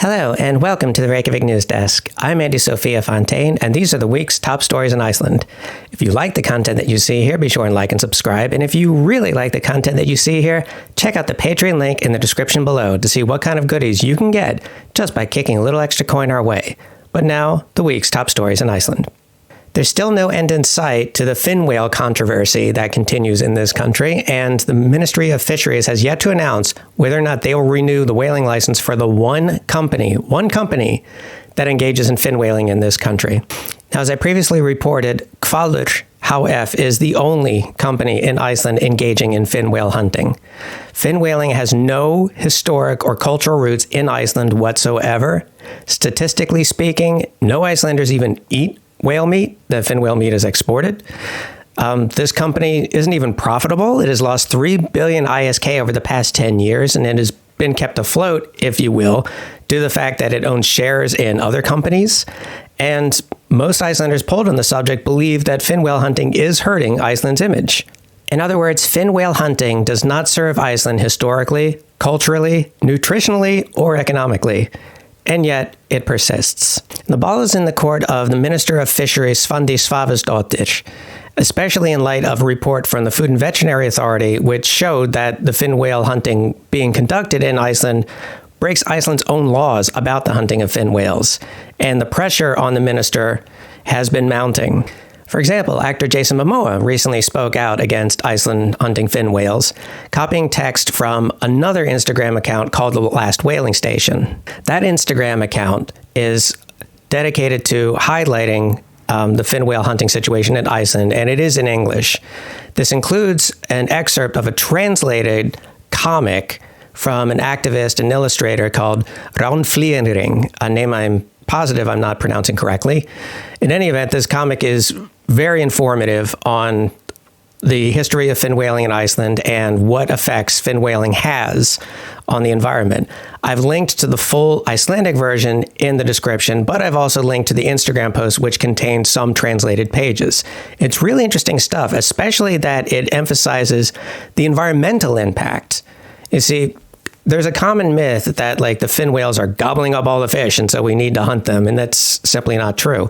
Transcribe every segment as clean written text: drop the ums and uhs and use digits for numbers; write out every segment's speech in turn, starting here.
Hello, and welcome to the Reykjavik Newsdesk. I'm Andie Sophia Fontaine, and these are the week's top stories in Iceland. If you like the content that you see here, be sure and like and subscribe. And if you really like the content that you see here, check out the Patreon link in the description below to see what kind of goodies you can get just by kicking a little extra coin our way. But now, the week's top stories in Iceland. There's still no end in sight to the fin whale controversy that continues in this country, and the Ministry of Fisheries has yet to announce whether or not they will renew the whaling license for the one company that engages in fin whaling in this country. Now, as I previously reported, Hvalur HF is the only company in Iceland engaging in fin whale hunting. Fin whaling has no historic or cultural roots in Iceland whatsoever. Statistically speaking, no Icelanders even eat whale meat. The fin whale meat is exported. This company isn't even profitable. It has lost 3 billion ISK over the past 10 years, and it has been kept afloat, if you will, due to the fact that it owns shares in other companies. And most Icelanders polled on the subject believe that fin whale hunting is hurting Iceland's image. In other words, fin whale hunting does not serve Iceland historically, culturally, nutritionally, or economically. And yet, it persists. The ball is in the court of the Minister of Fisheries, Andie Sophia, especially in light of a report from the Food and Veterinary Authority, which showed that the fin whale hunting being conducted in Iceland breaks Iceland's own laws about the hunting of fin whales. And the pressure on the minister has been mounting. For example, actor Jason Momoa recently spoke out against Iceland hunting fin whales, copying text from another Instagram account called The Last Whaling Station. That Instagram account is dedicated to highlighting the fin whale hunting situation in Iceland, and it is in English. This includes an excerpt of a translated comic from an activist and illustrator called Ránflyðing, a name I'm positive I'm not pronouncing correctly. In any event, this comic is very informative on the history of fin whaling in Iceland and what effects fin whaling has on the environment. I've linked to the full Icelandic version in the description, but I've also linked to the Instagram post, which contains some translated pages. It's really interesting stuff, especially that it emphasizes the environmental impact. You see, there's a common myth that the fin whales are gobbling up all the fish, and so we need to hunt them, and that's simply not true.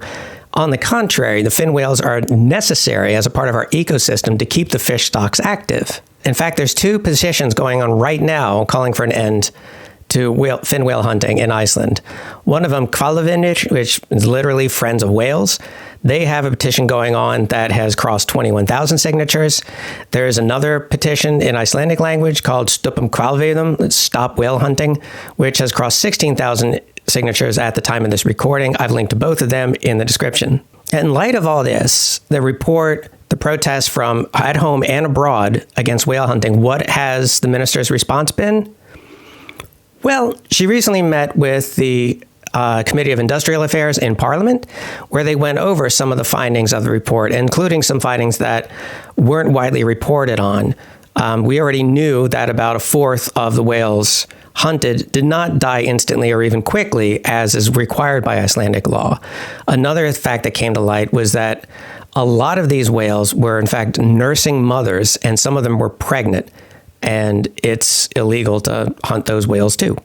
On the contrary, the fin whales are necessary as a part of our ecosystem to keep the fish stocks active. In fact, there's 2 petitions going on right now calling for an end to fin whale hunting in Iceland. One of them, Hvalvinir, which is literally Friends of Whales. They have a petition going on that has crossed 21,000 signatures. There is another petition in Icelandic language called Stoppum Hvalveiðum, Stop Whale Hunting, which has crossed 16,000 signatures at the time of this recording. I've linked to both of them in the description. In light of all this, the report, the protests from at home and abroad against whale hunting, what has the minister's response been? Well, she recently met with the Committee of Industrial Affairs in Parliament, where they went over some of the findings of the report, including some findings that weren't widely reported on. We already knew that about a fourth of the whales hunted did not die instantly or even quickly, as is required by Icelandic law. Another fact that came to light was that a lot of these whales were, in fact, nursing mothers, and some of them were pregnant, and it's illegal to hunt those whales too.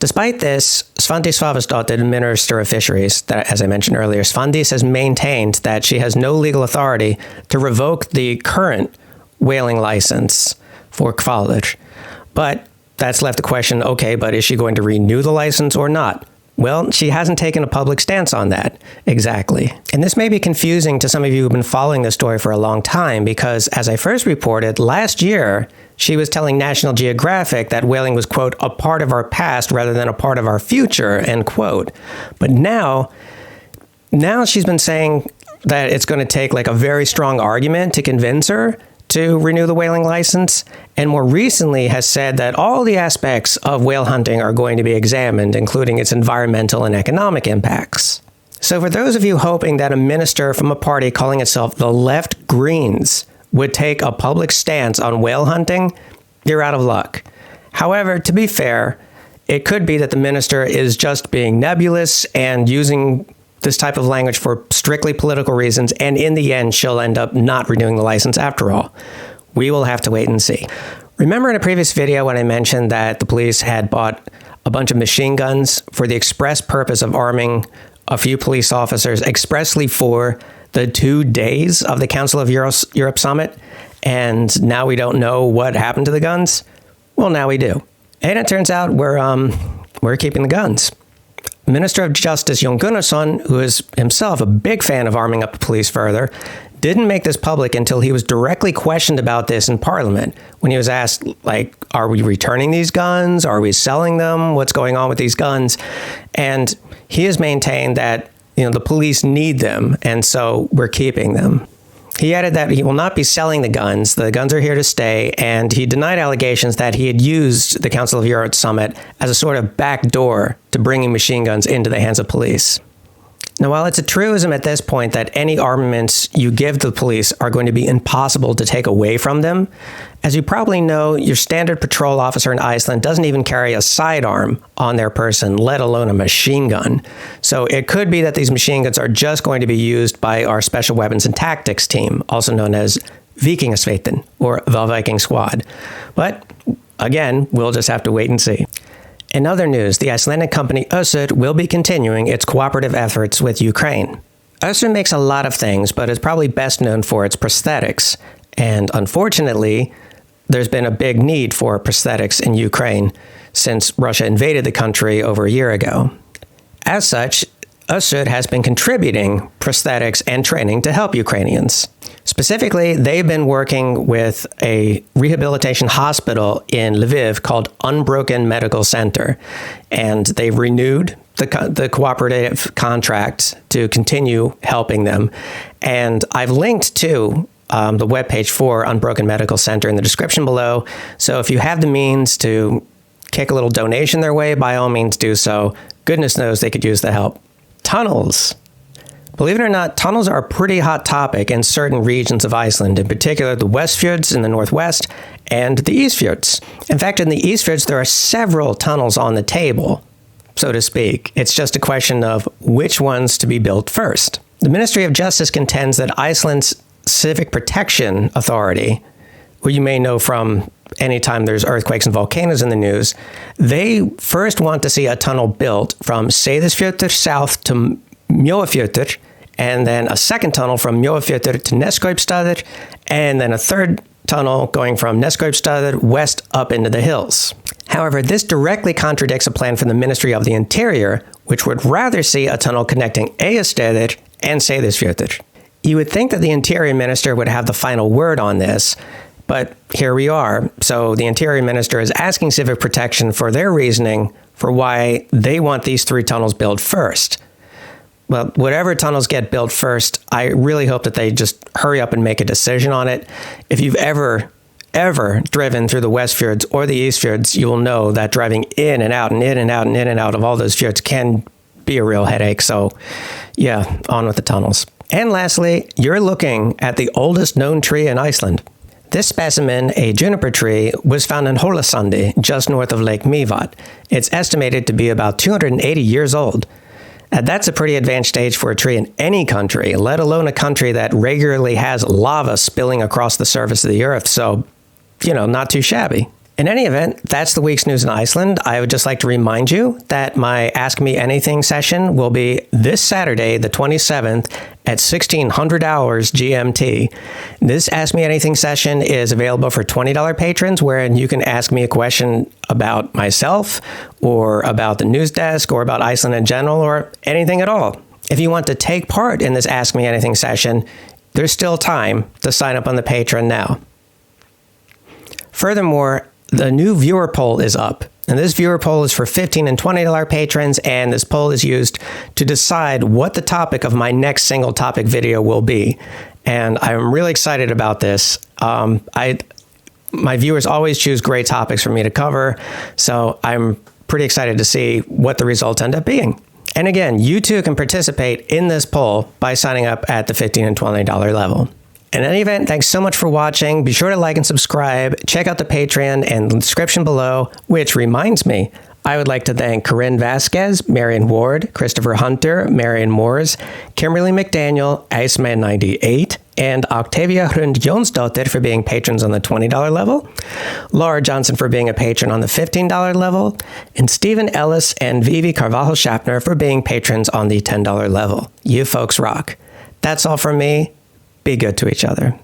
Despite this, Svandís Svavarsdóttir, Minister of Fisheries, that, as I mentioned earlier, Svandís has maintained that she has no legal authority to revoke the current whaling license for Hvalur. But that's left the question, okay, but is she going to renew the license or not? Well, she hasn't taken a public stance on that exactly. And this may be confusing to some of you who've been following this story for a long time, because as I first reported, last year, she was telling National Geographic that whaling was, quote, a part of our past rather than a part of our future, end quote. But now she's been saying that it's going to take a very strong argument to convince her to renew the whaling license, and more recently has said that all the aspects of whale hunting are going to be examined, including its environmental and economic impacts. So for those of you hoping that a minister from a party calling itself the Left Greens would take a public stance on whale hunting, you're out of luck. However, to be fair, it could be that the minister is just being nebulous and using this type of language for strictly political reasons, and in the end, she'll end up not renewing the license after all. We will have to wait and see. Remember in a previous video when I mentioned that the police had bought a bunch of machine guns for the express purpose of arming a few police officers expressly for the 2 days of the Council of Europe summit, and now we don't know what happened to the guns? Well, now we do. And it turns out we're keeping the guns. Minister of Justice Jon Gunnarsson, who is himself a big fan of arming up the police further, didn't make this public until he was directly questioned about this in Parliament, when he was asked, like, are we returning these guns? Are we selling them? What's going on with these guns? And he has maintained that, the police need them, and so we're keeping them. He added that he will not be selling the guns. The guns are here to stay, and he denied allegations that he had used the Council of Europe summit as a sort of backdoor to bringing machine guns into the hands of police. Now, while it's a truism at this point that any armaments you give to the police are going to be impossible to take away from them, as you probably know, your standard patrol officer in Iceland doesn't even carry a sidearm on their person, let alone a machine gun. So it could be that these machine guns are just going to be used by our Special Weapons and Tactics team, also known as Vikingasveitin, or the Viking Squad. But again, we'll just have to wait and see. In other news, the Icelandic company Össur will be continuing its cooperative efforts with Ukraine. Össur makes a lot of things, but is probably best known for its prosthetics. And unfortunately, there's been a big need for prosthetics in Ukraine since Russia invaded the country over a year ago. As such, Össur has been contributing prosthetics and training to help Ukrainians. Specifically, they've been working with a rehabilitation hospital in Lviv called Unbroken Medical Center, and they've renewed the cooperative contract to continue helping them. And I've linked to the webpage for Unbroken Medical Center in the description below, so if you have the means to kick a little donation their way, by all means do so. Goodness knows they could use the help. Tunnels. Believe it or not, tunnels are a pretty hot topic in certain regions of Iceland, in particular the West Fjords in the northwest and the East Fjords. In fact, in the East Fjords, there are several tunnels on the table, so to speak. It's just a question of which ones to be built first. The Ministry of Justice contends that Iceland's Civic Protection Authority, who you may know from anytime there's earthquakes and volcanoes in the news, they first want to see a tunnel built from Seyðisfjörður south to Mjóafjörður, and then a second tunnel from Mjóafjörður to Neskaupstaður, and then a third tunnel going from Neskaupstaður west up into the hills. However, this directly contradicts a plan from the Ministry of the Interior, which would rather see a tunnel connecting Eyjasteiðir and Seyðisfjörður. You would think that the Interior Minister would have the final word on this, but here we are. So the Interior Minister is asking Civic Protection for their reasoning for why they want these 3 tunnels built first. Well, whatever tunnels get built first, I really hope that they just hurry up and make a decision on it. If you've ever driven through the West Fjords or the East Fjords, you will know that driving in and out and in and out and in and out of all those fjords can be a real headache. So yeah, on with the tunnels. And lastly, you're looking at the oldest known tree in Iceland. This specimen, a juniper tree, was found in Hólasandi, just north of Lake Mývatn. It's estimated to be about 280 years old. And that's a pretty advanced stage for a tree in any country, let alone a country that regularly has lava spilling across the surface of the earth. So, not too shabby. In any event, that's the week's news in Iceland. I would just like to remind you that my Ask Me Anything session will be this Saturday, the 27th, at 1600 hours GMT. This Ask Me Anything session is available for $20 patrons, wherein you can ask me a question about myself, or about the Newsdesk, or about Iceland in general, or anything at all. If you want to take part in this Ask Me Anything session, there's still time to sign up on the Patreon now. Furthermore, the new viewer poll is up, and this viewer poll is for $15 and $20 patrons, and this poll is used to decide what the topic of my next single topic video will be. And I'm really excited about this. My viewers always choose great topics for me to cover, so I'm pretty excited to see what the results end up being. And again, you too can participate in this poll by signing up at the $15 and $20 level. In any event, thanks so much for watching. Be sure to like and subscribe. Check out the Patreon and the description below, which reminds me, I would like to thank Corinne Vasquez, Marion Ward, Christopher Hunter, Marion Moores, Kimberly McDaniel, Iceman98, and Octavia Hrund-Jonsdottir for being patrons on the $20 level, Laura Johnson for being a patron on the $15 level, and Stephen Ellis and Vivi Carvajal-Schaffner for being patrons on the $10 level. You folks rock. That's all from me. Be good to each other.